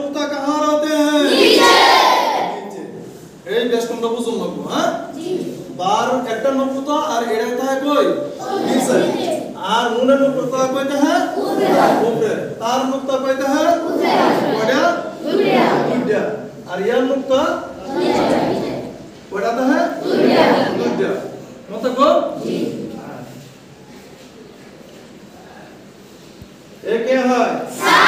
नुक्ता कहाँ रहते हैं? नीचे। এই বেশ তোমরা বুঝুন লাগবো হ্যাঁ জি বার একটা নুক্তা আর এটা থাকে কই নিচে আর নুনের নুক্তা কইতে হ্যাঁ উপরে তার নুক্তা কইতে হ্যাঁ উপরে ওটা দুইটা আর ইয়ার নুক্তা নিচে ওটা তো হ্যাঁ দুইটা মত গো জি এ কে হয় সা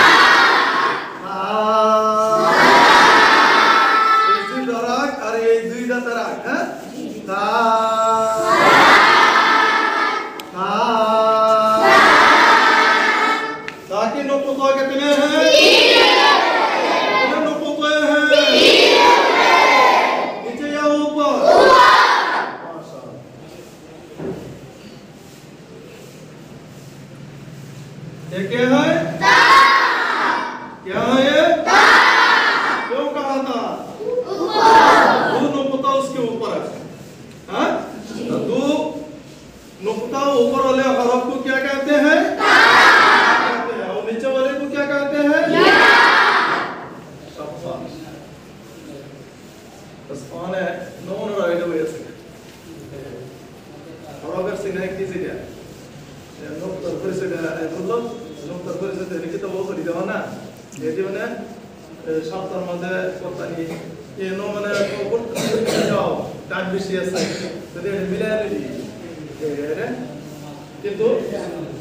কিন্তু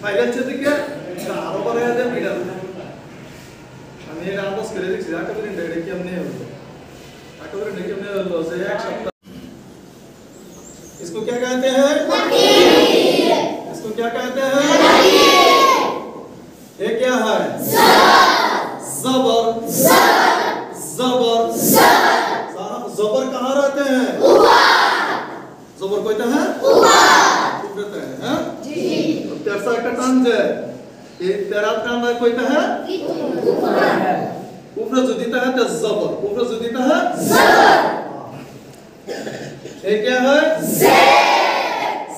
ফাইনাল থেকে আরো বড় হয়ে যায় মিডল আমি এটা আন্দাজ করে দেখছি আকাবের ইন্ডাইরেক্ট কেমনে হলো আকাবের ইন্ডাইরেক্ট কেমনে হলো যে এক সপ্তাহ इसको क्या कहते हैं लकीर इसको क्या कहते हैं लकीर ये क्या है जबर जबर जबर कहाँ रहते हैं ऊपर जबर कहते हैं ऊपर रहते हैं हैं जी तेरसा का टांज है ये तेरा टांज कहते हैं ऊपर जो देता है तो जबर ऊपर जो देता है जबर ये क्या है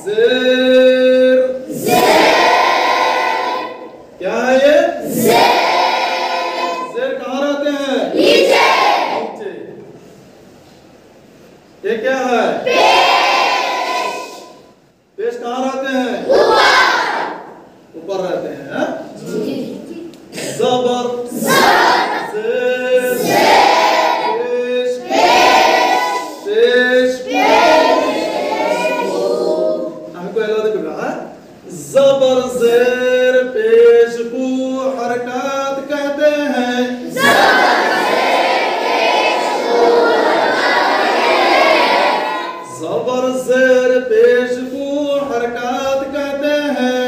ज़ेर क्या है ये ज़ेर कहाँ रहते हैं नीचे ये क्या है पेश कहाँ रहते हैं ऊपर रहते हैं ज़बर ज़बर ज़ेर पेश को हरकत कहते हैं ज़बर ज़ेर पेश को हरकत कहते हैं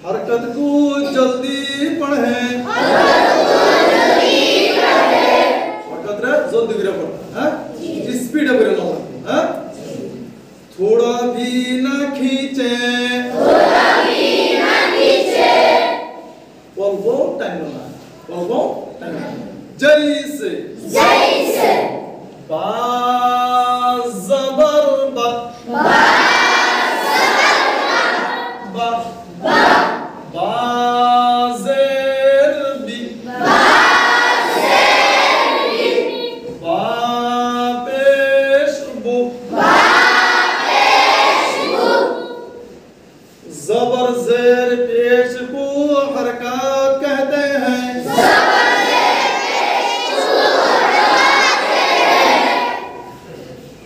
हरकत को जल्दी पढ़ें हरकत रे जल्दी गिरा पढ़ हाँ स्पीड अगर ना हाँ थोड़ा भी ना खींचे वो टाइम ना वो टाइम जैसे बा ज़बर बा बा ज़ेर बी ज़बर ज़ेर पेश को हरकत कहते हैं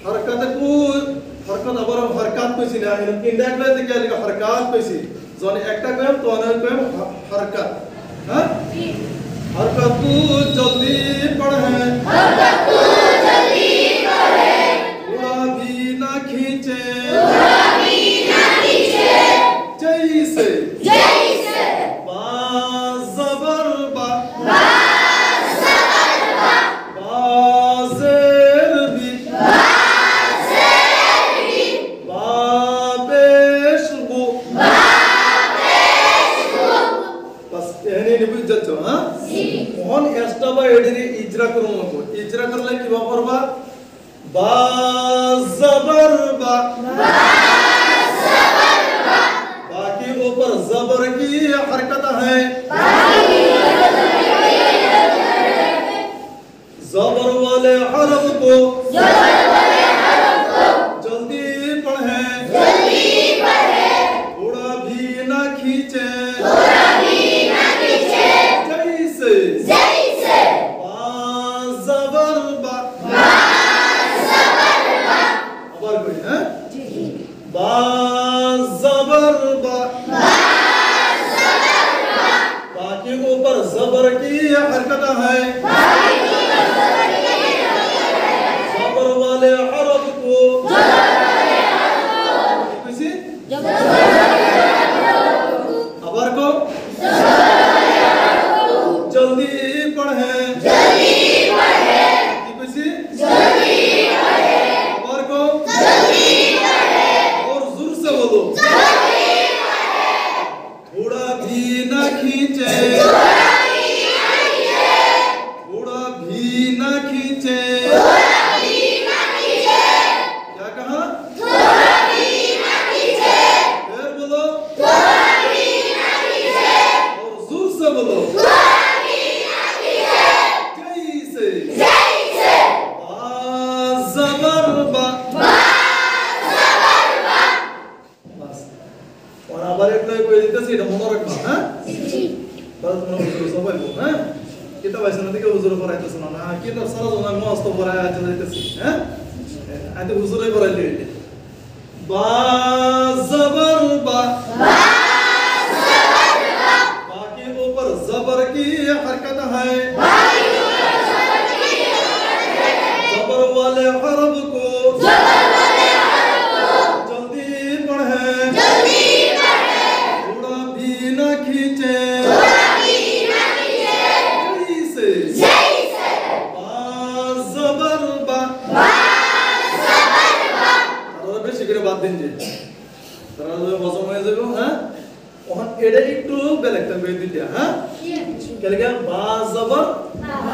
हरकत আবার हरकत কইছি না ইনডাইরেক্টলি কি লিখা हरकत কইছি যখন একটা কইম তখন কইম हरकत হ্যাঁ हरकत को जल्दी पढ़ें थोड़ा भी ना खींचे जैसे बा ज़बर बा ज़ेर बी बा पेश बु बस এনে নিবি যাচ্ছ হ্যাঁ কোন এক্সট্রা বা এডিরে ইজরা করব ইজরা করলে কি করবা বা ज़बर बा वाले हरफ को जल्दी पढ़े थोड़ा भी ना खींचे जैसे बा ज़बर बा अबर कोई है बा ज़बर बा के ऊपर ज़बर की हरकत है ज़बर वाले हरफ को किसी अबर को जल्दी पढ़े किसी अबर को और जोर से बोलो थोड़ा भी ना खींचे थोड़ा भी ना खींचे क्या कहा फिर बोलो और जोर से बोलो जैसे बा ज़बर बा बस और আবার একটা কই দিতেছি এটা মনে রাখবা হ্যাঁ বাস মনে হুজুর সবাই বল হ্যাঁ কিতাব আছে না দিকে হুজুর পড়াইতেছ না না কিতাব সারা জনা মস্ত পড়ায় আছে যাইতেছি হ্যাঁ আইতে হুজুরে পড়াইলি এটা বা ज़बर बा बा के ऊपर ज़बर की हरकत है ज़बर वाले हरफ को जल्दी पढ़े थोड़ा भी ना खींचे जैसे बा ज़बर बा তাহলে বেশি করে বাদ দিন যে তাহলে বসম হয়ে যাবে হ্যাঁ ওখান এটা একটু বেলেগ থাকবে দুইটা হ্যাঁ কেন কি বা ज़बर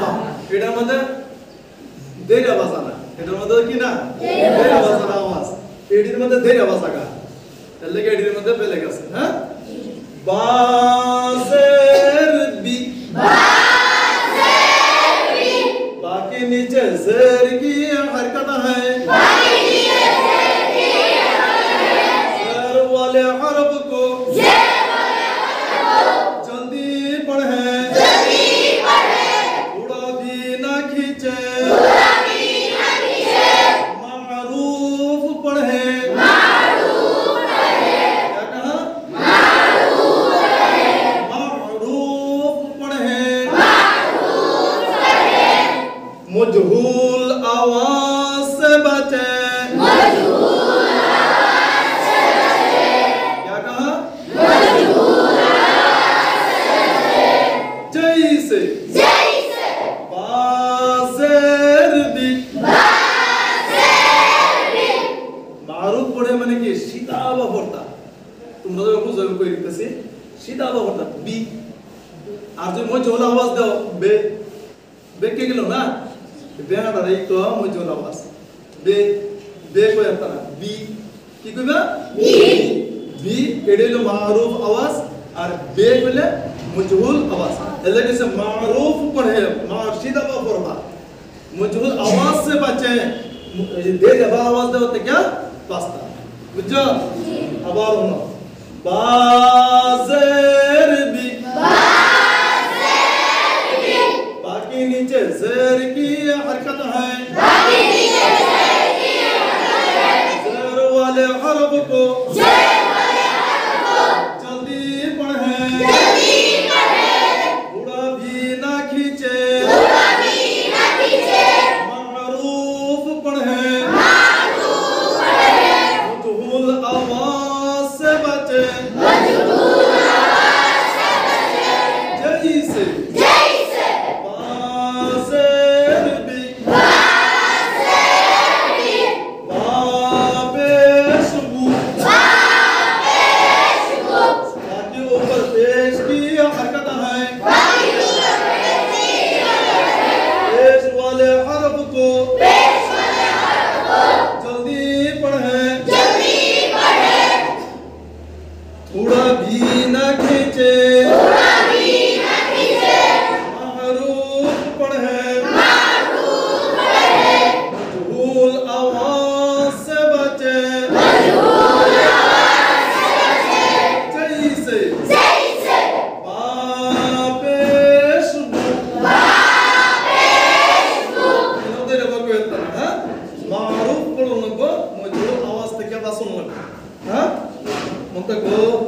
বা এটার মধ্যে দেরি আওয়াজ না এটার মধ্যে কি না দেরি আওয়াজ না আওয়াজ এটির মধ্যে দেরি আওয়াজ আগা তাহলে কি এটির মধ্যে বেলেগ আছে হ্যাঁ বা ज़ेर बी बाकी नीचे ज़ेर की हरकत है ज़ेर वाले हरफ को जल्दी पढ़े थोड़ा भी ना खींचे मारूफ पढ़े क्या कहा मारूफ पढ़े मजहूल आवाज से बचे क्या कहा जैसे बा ज़ेर बी मारूफ पढ़े মানে কি সিধা বা পড়তা তোমরা যখন বুঝাবে কই দিতেছি সিধা বা পড়তা বি আর যদি মজহূল আওয়াজ দাও বে বে কে গেল না বেহারা এই তো মজহূল আওয়াজ বে বে কই আতা না বি কি কইবা বি বি এডে হলো মারুফ আওয়াজ আর বে কইলে মজহূল আওয়াজ এলে কিসে মারুফ পড়ে মা সিধা বা পড়বা মজহূল আওয়াজ से बचे दे दबा आवाज दे तो क्या पास्ता বুঝছো আবার হলো বা ज़ेर बी बाकी नीचे ज़ेर की हरकत है ज़ेर वाले हरफ को जल्दी पढ़े थोड़ा भी ना खींचे मारूफ पढ़े मजहूल आवाज से बचे जैसे बा ज़ेर बी बा पेश बू बाकी ऊपर पेश की हरकत है पेश वाले हरफ को जल्दी पढ़े थोड़ा भी ना खींचे मारूफ पढ़े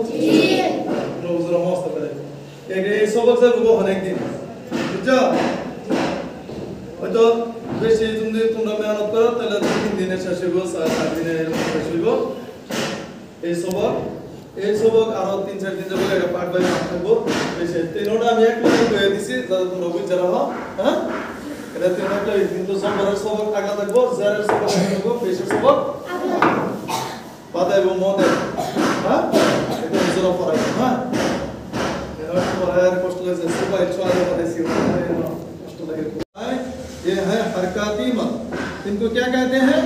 জি রোজরা মস্ত করে এই সবক যাবো অনেক দিন বুঝছো হয়তো বেশি তুমি তোমরা মেহনত করো তাহলে 3 দিনে শেষ হইব 4 দিনে শেষ হইব এই সবক আরো 3-4 দিন যাবো এটা পার্ট বাই পার্ট থাকবো বেশি তিনটা আমি এক লাইন কয়ে দিছি যাতে তোমরা বুঝতে রাখো হ্যাঁ এটা তিনটা কিন্তু সম্পর্কের সবক আগা থাকবো জারের সবক আগা থাকবো পেশের সবক পাতা এবং মদে হ্যাঁ এটা জোরা পড়াই হ্যাঁ এটা পড়ার কষ্ট লাগে সবাই চলে পড়াইছি কষ্ট লাগে ये है हरकती मत इनको क्या कहते हैं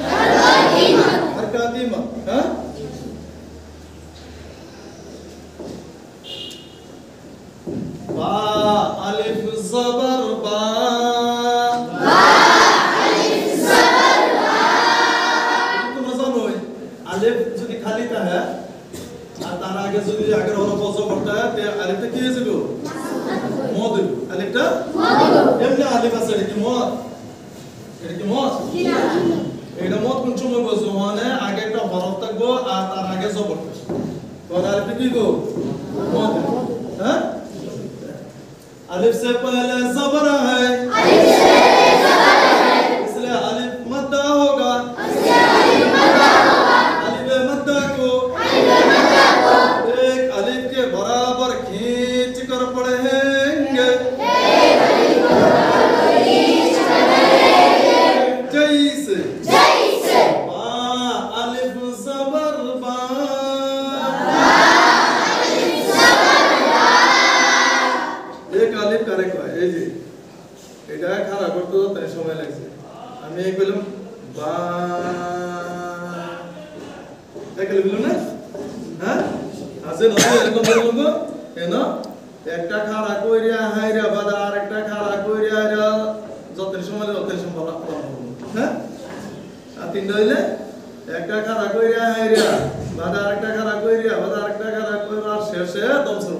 हरकती मत हाँ बा अलिफ ज़बर बा अलिफ ज़बर बा तो मजा नोय अलिफ जो खाली था है तार आगे जो अगर और पॉज़ पड़ता है तो अलिफ टा किए जगो मौद अलिफ टा मौद एमने अलिफ আছে কি মদ এটা কি মদ এটা মদ কোন সময় বলছো মানে আগে একটা হরফ থাকবো আর তার আগে জবর থাকবে তো আলিফ কি গো মদ হ্যাঁ अलिफ से पहले ज़बर है अलिफ से ज़बर है इसलिए अलिफ मद्दा होगा अलिफ मद्दा को एक अलिफ के बराबर खींच कर पढ़ेंगे जैसे बा अलिफ ज़बर बा एक अलिफ करेक्ट है এই যে এটা খারাপ করতে তো তাই সময় লাগছে আমি এই বললাম বা দেখলে বললাম না হ্যাঁ আছে না এরকম বললাম গো কেন একটা খারাপ কইরা হাইরা বাদা আরেকটা খারাপ কইরা হাইরা যত সময় ভালো হ্যাঁ আর তিনটা হইলে একটা খারাপ কইরা হাইরা বাদা আরেকটা খারাপ কইরা বাদা আরেকটা খারাপ কইরা আর শেষে দম শুরু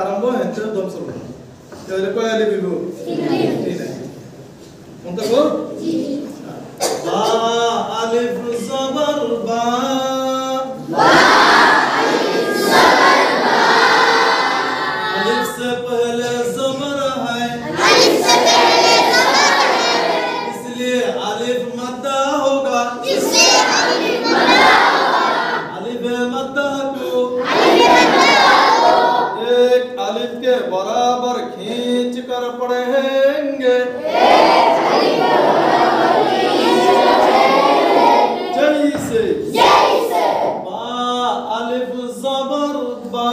আরম্ভ হচ্ছে দম শুরু তাহলে কয় আলিফ বিবো তিন কোনটা গো জি বা আলিফ ज़बर বা বা अलिफ ज़बर बा अलिफ से पहले ज़बर है अलिफ से पहले ज़बर है इसलिए अलिफ मद्दा होगा इसलिए अलिफ मद्दा होगा अलिफ मद्दा को एक अलिफ के बराबर खींच कर पढ़ेंगे जैसे बा अलिफ ज़बर बा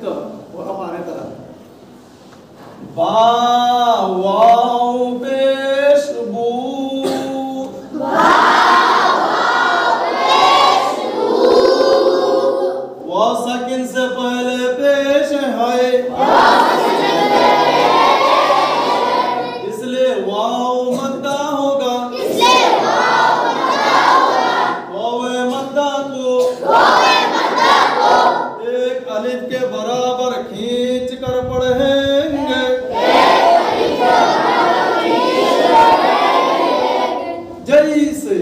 तो वो हमारे तरह बा वाव पेश बू साकिन से पहले पेश है इसलिए वाव मद्दा होगा वाव मद्दा को एक अलिफ के बराबर खींच कर पढ़ेंगे जैसे